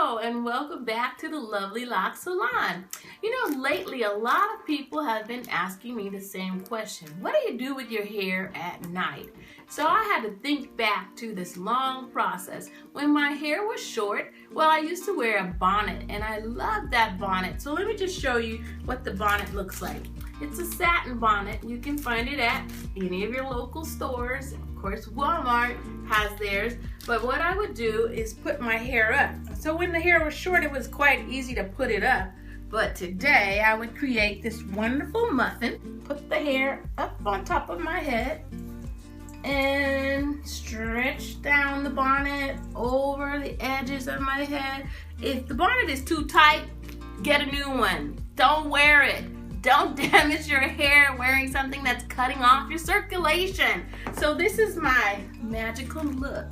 Hello and welcome back to the LovelyLocs Salon. You know, lately a lot of people have been asking me the same question. What do you do with your hair at night? So I had to think back to this long process. When my hair was short, well, I used to wear a bonnet and I loved that bonnet. So let me just show you what the bonnet looks like. It's a satin bonnet. You can find it at any of your local stores. Of course, Walmart has theirs. But what I would do is put my hair up. So when the hair was short, it was quite easy to put it up. But today, I would create this wonderful muffin. Put the hair up on top of my head and stretch down the bonnet over the edges of my head. If the bonnet is too tight, get a new one. Don't wear it. Don't damage your hair wearing something that's cutting off your circulation. So this is my magical look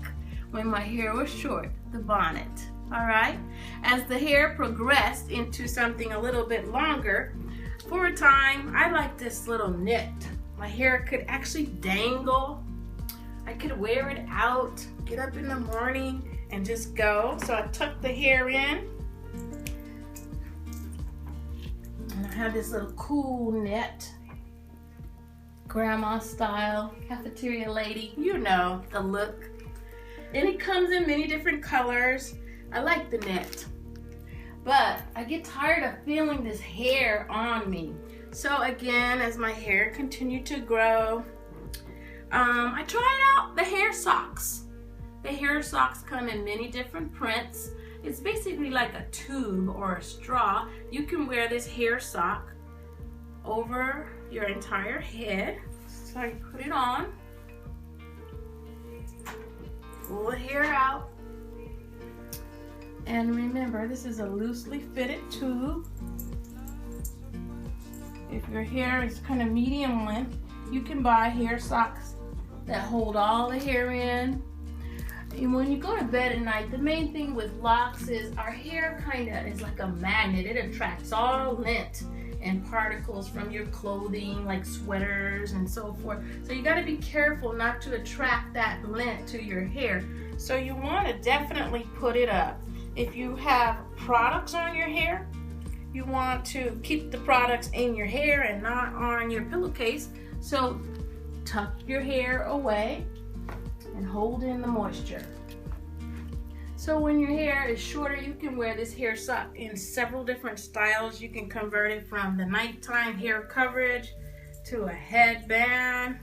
when my hair was short, the bonnet. All right. As the hair progressed into something a little bit longer, for a time, I like this little knit. My hair could actually dangle. I could wear it out, get up in the morning and just go. So I tuck the hair in. And I have this little cool knit, grandma style, cafeteria lady, you know the look. And it comes in many different colors. I like the knit, but I get tired of feeling this hair on me. So again, as my hair continued to grow, I tried out the hair socks. The hair socks come in many different prints. It's basically like a tube or a straw. You can wear this hair sock over your entire head. So I put it on, pull the hair out, and remember, this is a loosely fitted tube. If your hair is kind of medium length, you can buy hair socks that hold all the hair in. And when you go to bed at night, the main thing with locks is our hair kind of is like a magnet. It attracts all lint and particles from your clothing, like sweaters and so forth. So you got to be careful not to attract that lint to your hair. So you want to definitely put it up. If you have products on your hair, you want to keep the products in your hair and not on your pillowcase. So tuck your hair away and hold in the moisture. So when your hair is shorter, you can wear this hair sock in several different styles. You can convert it from the nighttime hair coverage to a headband,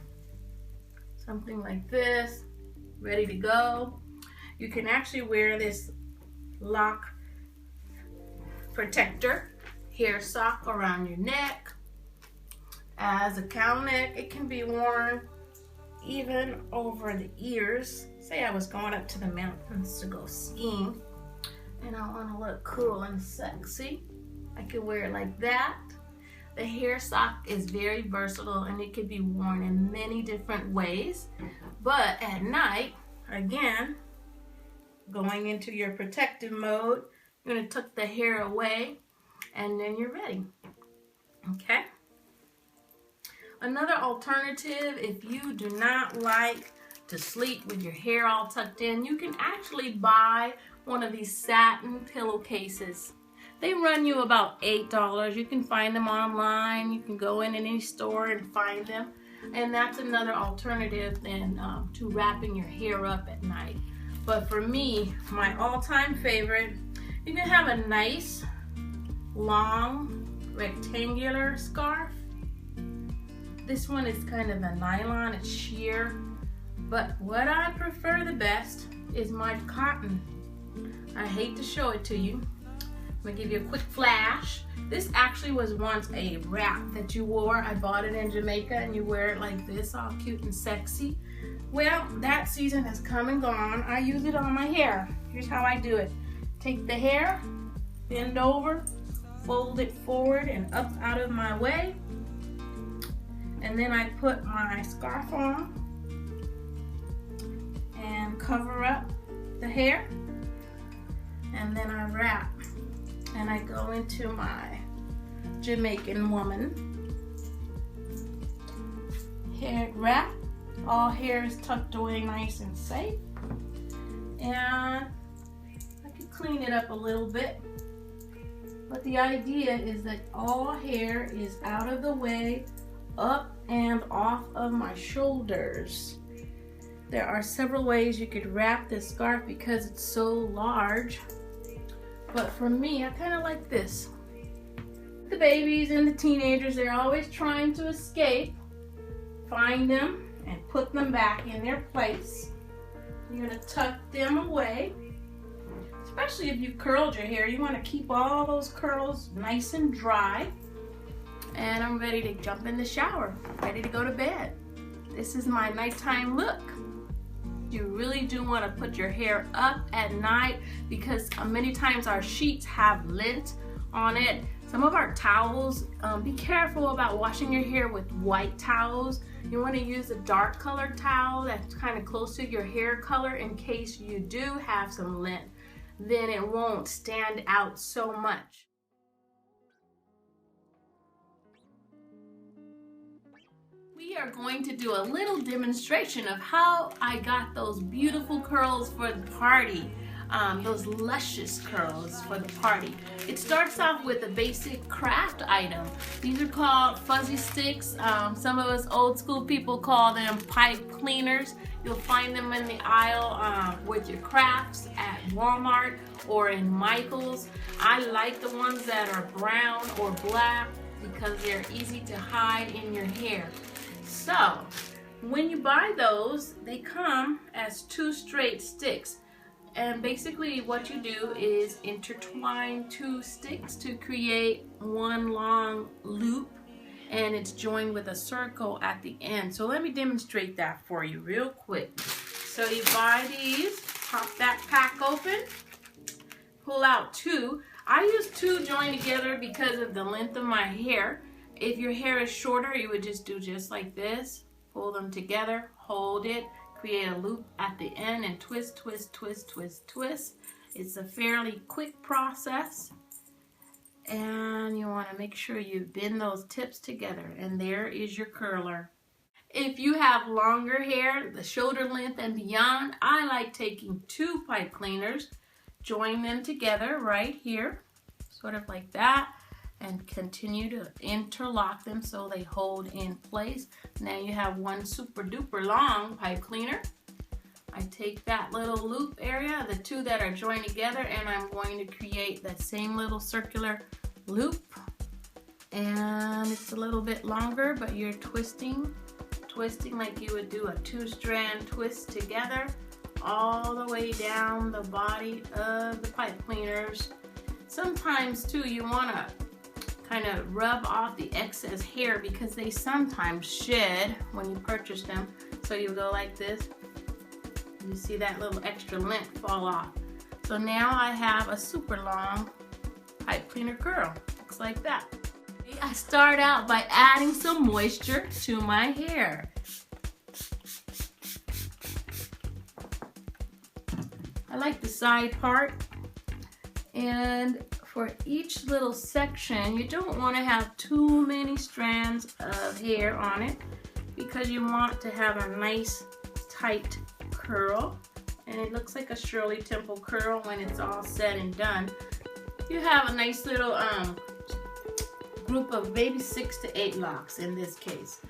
something like this, ready to go. You can actually wear this lock protector hair sock around your neck as a cowl neck. It can be worn even over the ears. Say I was going up to the mountains to go skiing and I want to look cool and sexy. I could wear it like that. The hair sock is very versatile and it can be worn in many different ways. But at night, again, going into your protective mode, you're going to tuck the hair away and then you're ready. Okay? Another alternative, if you do not like to sleep with your hair all tucked in, you can actually buy one of these satin pillowcases. They run you about $8. You can find them online. You can go in any store and find them. And that's another alternative than to wrapping your hair up at night. But for me, my all-time favorite, you can have a nice, long, rectangular scarf. This one is kind of a nylon, it's sheer. But what I prefer the best is my cotton. I hate to show it to you. I'm gonna give you a quick flash. This actually was once a wrap that you wore. I bought it in Jamaica and you wear it like this, all cute and sexy. Well, that season has come and gone. I use it on my hair. Here's how I do it. Take the hair, bend over, fold it forward and up out of my way. And then I put my scarf on and cover up the hair. And then I wrap. And I go into my Jamaican woman hair wrap. All hair is tucked away nice and safe. And I can clean it up a little bit. But the idea is that all hair is out of the way, up and off of my shoulders. There are several ways you could wrap this scarf because it's so large. But for me, I kind of like this. The babies and the teenagers, they're always trying to escape. Find them and put them back in their place. You're going to tuck them away. Especially if you curled your hair, you want to keep all those curls nice and dry. And I'm ready to jump in the shower, ready to go to bed. This is my nighttime look. You really do want to put your hair up at night because many times our sheets have lint on it. Some of our towels, be careful about washing your hair with white towels. You want to use a dark colored towel that's kind of close to your hair color in case you do have some lint. Then it won't stand out so much. We are going to do a little demonstration of how I got those beautiful curls for the party, those luscious curls for the party. It starts off with a basic craft item. These are called fuzzy sticks. Some of us old school people call them pipe cleaners. You'll find them in the aisle with your crafts at Walmart or in Michael's. I like the ones that are brown or black because they're easy to hide in your hair. So, when you buy those, they come as 2 straight sticks. And basically what you do is intertwine 2 sticks to create one long loop, and it's joined with a circle at the end. So let me demonstrate that for you real quick. So you buy these, pop that pack open, pull out 2. I use 2 joined together because of the length of my hair. If your hair is shorter, you would just do just like this. Pull them together, hold it, create a loop at the end, and twist, twist, twist, twist, twist. It's a fairly quick process. And you want to make sure you bend those tips together. And there is your curler. If you have longer hair, the shoulder length and beyond, I like taking 2 pipe cleaners, join them together right here, sort of like that, and continue to interlock them so they hold in place. Now you have one super duper long pipe cleaner. I take that little loop area, the 2 that are joined together, and I'm going to create that same little circular loop. And it's a little bit longer, but you're twisting like you would do a 2-strand twist together all the way down the body of the pipe cleaners. Sometimes too, you want to kind of rub off the excess hair because they sometimes shed when you purchase them. So you go like this. You see that little extra length fall off. So now I have a super long pipe cleaner curl. Looks like that. I start out by adding some moisture to my hair. I like the side part, and for each little section, you don't want to have too many strands of hair on it because you want to have a nice tight curl, and it looks like a Shirley Temple curl when it's all said and done. You have a nice little group of maybe 6 to 8 locks in this case.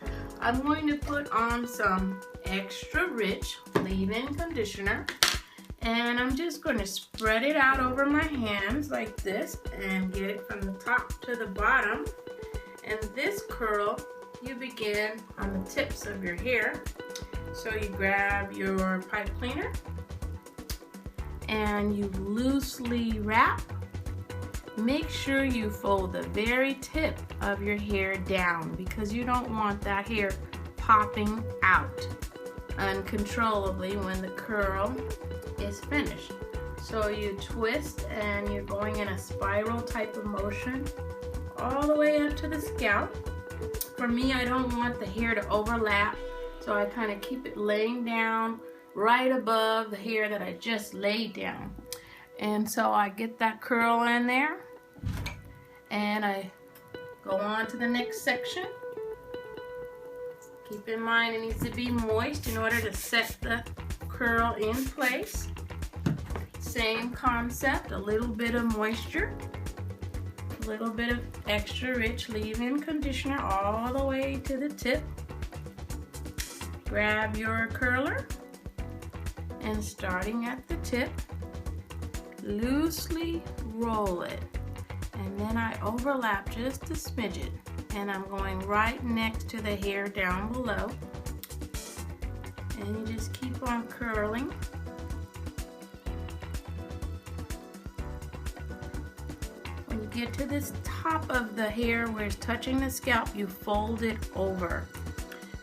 I'm going to put on some extra rich leave-in conditioner, and I'm just going to spread it out over my hands like this and get it from the top to the bottom. And this curl, you begin on the tips of your hair. So you grab your pipe cleaner and you loosely wrap. Make sure you fold the very tip of your hair down because you don't want that hair popping out uncontrollably when the curl is finished. So you twist and you're going in a spiral type of motion all the way up to the scalp. For me, I don't want the hair to overlap, so I kind of keep it laying down right above the hair that I just laid down. And so I get that curl in there and I go on to the next section. Keep in mind it needs to be moist in order to set the curl in place. same concept, a little bit of moisture, a little bit of extra rich leave-in conditioner all the way to the tip. Grab your curler and starting at the tip, loosely roll it. And then I overlap just a smidget, and I'm going right next to the hair down below. And you just keep on curling. When you get to this top of the hair where it's touching the scalp, you fold it over.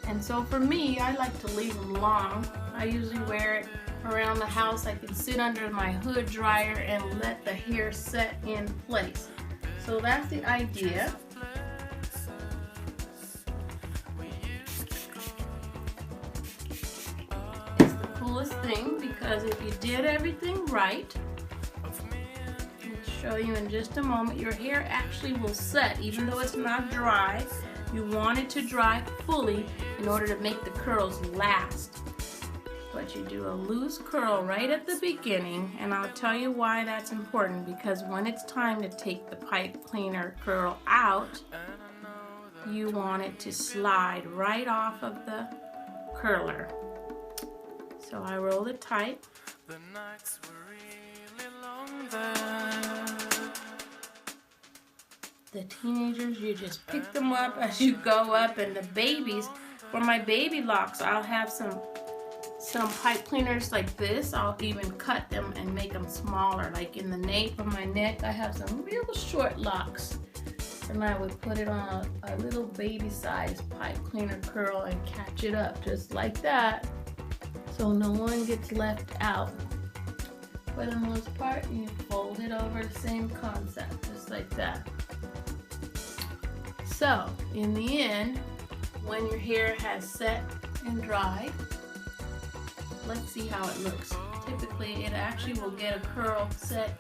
And so for me, I like to leave them long. I usually wear it around the house. I can sit under my hood dryer and let the hair set in place. So that's the idea. It's the coolest thing because if you did everything right, I'll show you in just a moment, your hair actually will set even though it's not dry. You want it to dry fully in order to make the curls last. But you do a loose curl right at the beginning, and I'll tell you why that's important, because when it's time to take the pipe cleaner curl out, you want it to slide right off of the curler. So I roll it tight. The nights were really long there. The teenagers, you just pick them up as you go up, and the babies, for my baby locks, I'll have some pipe cleaners like this. I'll even cut them and make them smaller. Like in the nape of my neck, I have some real short locks, and I would put it on a little baby size pipe cleaner curl and catch it up just like that, so no one gets left out. For the most part, you fold it over, the same concept, just like that. So, in the end, when your hair has set and dried, let's see how it looks. Typically, it actually will get a curl set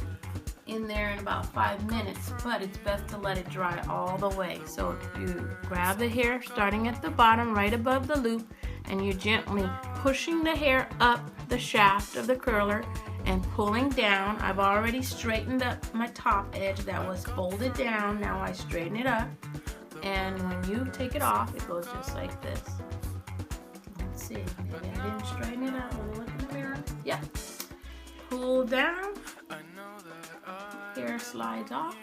in there in about 5 minutes, but it's best to let it dry all the way. So you grab the hair starting at the bottom, right above the loop, and you're gently pushing the hair up the shaft of the curler and pulling down. I've already straightened up my top edge that was folded down. Now I straighten it up. And when you take it off, it goes just like this. Let's see, maybe I didn't straighten it up. Let me look in the mirror. Yep. Pull down, hair slides off,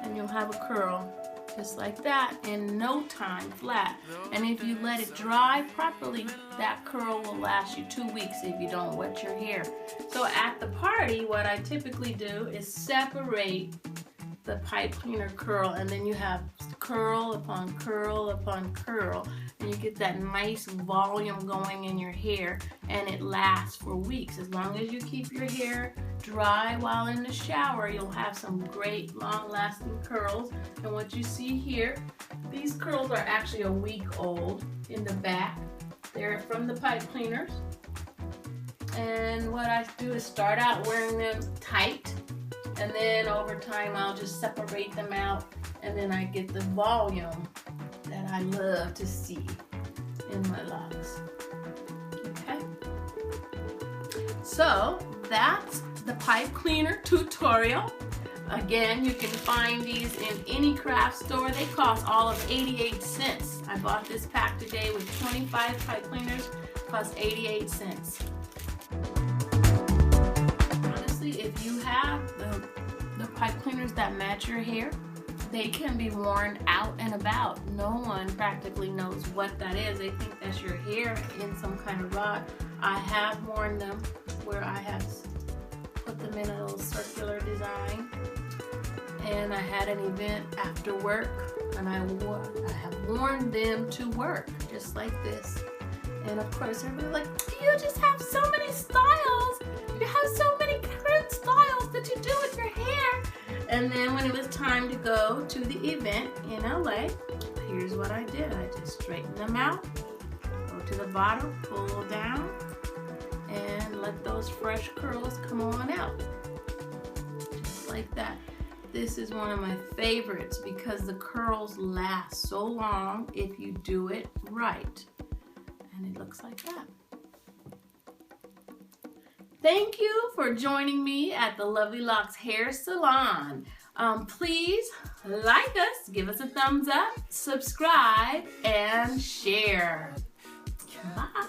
and you'll have a curl just like that in no time, flat. And if you let it dry properly, that curl will last you 2 weeks if you don't wet your hair. So at the party, what I typically do is separate the pipe cleaner curl, and then you have curl upon curl upon curl, and you get that nice volume going in your hair, and it lasts for weeks. As long as you keep your hair dry while in the shower, you'll have some great long-lasting curls. And what you see here, these curls are actually a week old in the back. They're from the pipe cleaners, and what I do is start out wearing them tight, and then over time I'll just separate them out, and then I get the volume that I love to see in my locks. Okay, so that's the pipe cleaner tutorial. Again, you can find these in any craft store. They cost all of 88 cents. I bought this pack today with 25 pipe cleaners, cost 88 cents. If you have the pipe cleaners that match your hair, they can be worn out and about. No one practically knows what that is. They think that's your hair in some kind of rod. I have worn them where I have put them in a little circular design, and I had an event after work, and I have worn them to work just like this. And of course, everybody's like, you just have so many styles. You have so many current styles that you do with your hair. And then when it was time to go to the event in LA, here's what I did. I just straightened them out, go to the bottom, pull down, and let those fresh curls come on out. Just like that. This is one of my favorites because the curls last so long if you do it right. And it looks like that. Thank you for joining me at the LovelyLocs Hair Salon. Please like us, give us a thumbs up, subscribe, and share. Bye.